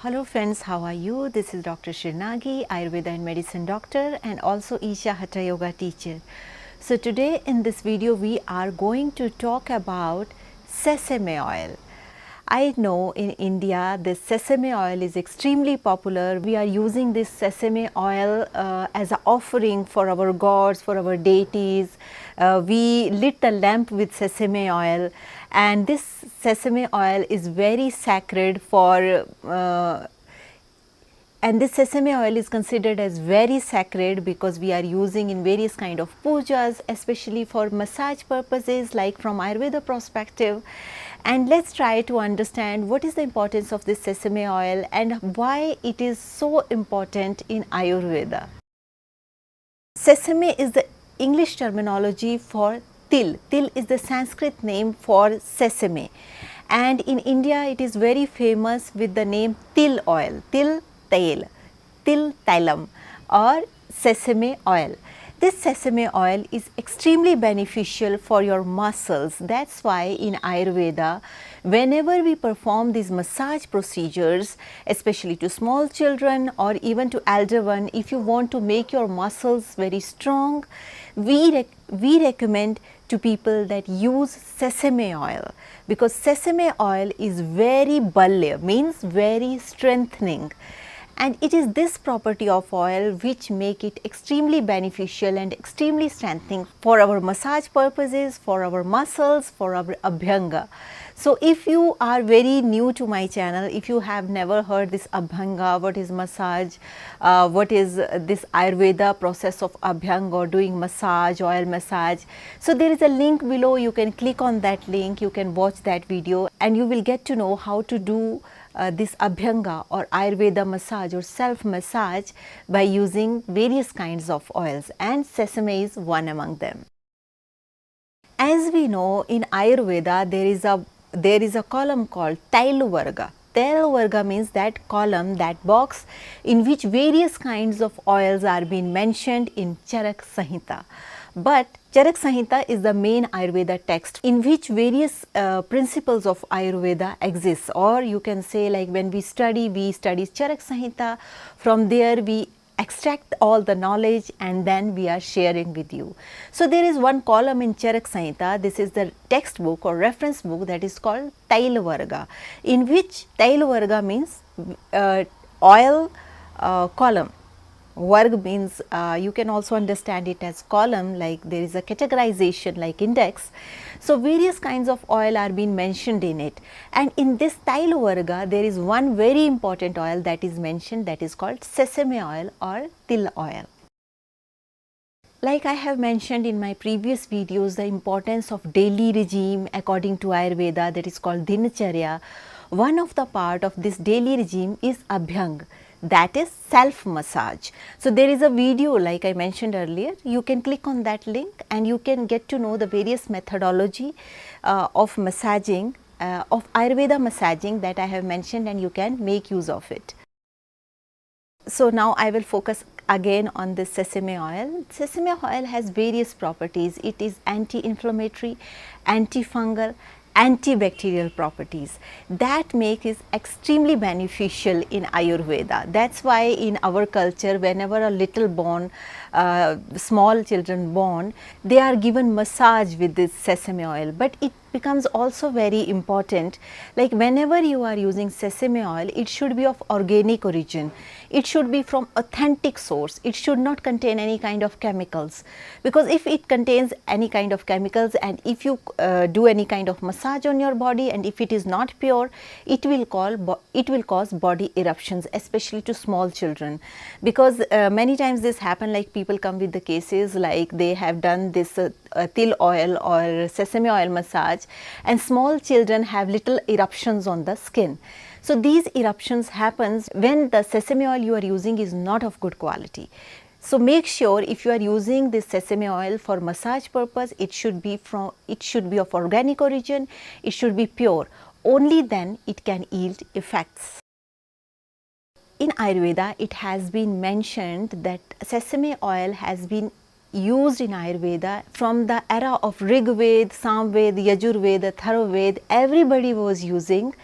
Hello friends, how are you? This is Dr. Sri Nagi, Ayurveda and Medicine Doctor and also Isha Hatha Yoga teacher. So today in this video we are going to talk about sesame oil. I know in India this sesame oil is extremely popular. We are using this sesame oil as an offering for our gods, for our deities. We lit the lamp with sesame oil, and this sesame oil is very sacred for and this sesame oil is considered as very sacred because we are using in various kind of pujas, especially for massage purposes, like from Ayurveda perspective. And let's try to understand what is the importance of this sesame oil and why it is so important in Ayurveda. Sesame is the English terminology for til. Til is the Sanskrit name for sesame, and in India it is very famous with the name til oil, til tailam or sesame oil. This sesame oil is extremely beneficial for your muscles. That's why in Ayurveda, whenever we perform these massage procedures, especially to small children or even to elder one, if you want to make your muscles very strong, we recommend to people that use sesame oil, because sesame oil is very balya, means very strengthening. And it is this property of oil which make it extremely beneficial and extremely strengthening for our massage purposes, for our muscles, for our abhyanga. So if you are very new to my channel, if you have never heard this abhyanga, what is massage, what is this Ayurveda process of abhyanga or doing massage, oil massage. So there is a link below, you can click on that link, you can watch that video and you will get to know how to do this abhyanga or Ayurveda massage or self massage by using various kinds of oils, and sesame is one among them. As we know, in Ayurveda there is a column called Tailavarga. Tailavarga means that column, that box in which various kinds of oils are being mentioned in Charak Samhita. But Charak Samhita is the main Ayurveda text in which various principles of Ayurveda exist, or you can say, like when we study Charak Samhita. From there we extract all the knowledge and then we are sharing with you. So there is one column in Charak Samhita, this is the textbook or reference book, that is called Tailavarga, in which Tailavarga means oil column. Varg means you can also understand it as column, like there is a categorization like index. So various kinds of oil are being mentioned in it, and in this Tailavarga there is one very important oil that is mentioned, that is called sesame oil or til oil. Like I have mentioned in my previous videos, the importance of daily regime according to Ayurveda, that is called Dinacharya. One of the part of this daily regime is abhyang, that is self massage. So there is a video like I mentioned earlier, you can click on that link and you can get to know the various methodology of massaging, of Ayurveda massaging that I have mentioned, and you can make use of it. So now I will focus again on this sesame oil. Sesame oil has various properties. It is anti-inflammatory, antifungal, antibacterial properties that make it extremely beneficial in Ayurveda. That's why in our culture, whenever a little born, small children born, they are given massage with this sesame oil. But it becomes also very important, like whenever you are using sesame oil, it should be of organic origin. It should be from authentic source. It should not contain any kind of chemicals, because if it contains any kind of chemicals and if you do any kind of massage on your body and if it is not pure, it will cause body eruptions, especially to small children. Because many times this happen, like people come with the cases like they have done this til oil or sesame oil massage and small children have little eruptions on the skin. So these eruptions happens when the sesame oil you are using is not of good quality. So make sure if you are using this sesame oil for massage purpose, it should be of organic origin, it should be pure. Only then it can yield effects. In Ayurveda, it has been mentioned that sesame oil has been used in Ayurveda from the era of Rig Veda, Samveda, Yajurveda, Tharveda. Everybody was using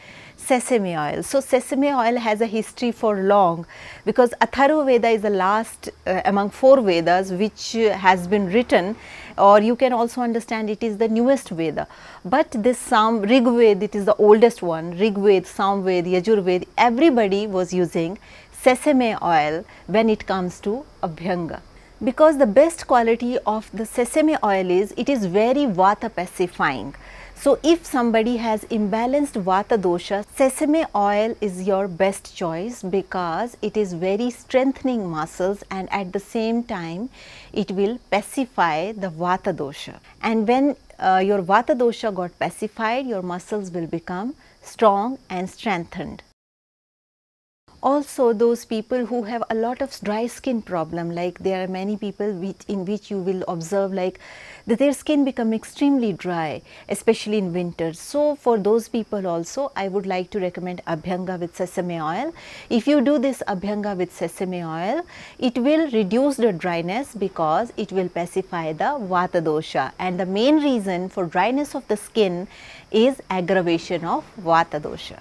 Sesame oil. So sesame oil has a history for long, because Atharva Veda is the last among 4 Vedas which has been written, or you can also understand it is the newest Veda. But this Rig Veda, it is the oldest one. Rig Veda, Sam Veda, Yajur Veda, everybody was using sesame oil when it comes to Abhyanga. Because the best quality of the sesame oil is, it is very Vata pacifying. So if somebody has imbalanced Vata dosha, sesame oil is your best choice, because it is very strengthening muscles and at the same time it will pacify the Vata dosha. And when your Vata dosha got pacified, your muscles will become strong and strengthened. Also, those people who have a lot of dry skin problem, like there are many people in which you will observe like that their skin become extremely dry, especially in winter. So for those people also, I would like to recommend Abhyanga with sesame oil. If you do this Abhyanga with sesame oil, it will reduce the dryness because it will pacify the Vata dosha, and the main reason for dryness of the skin is aggravation of Vata dosha.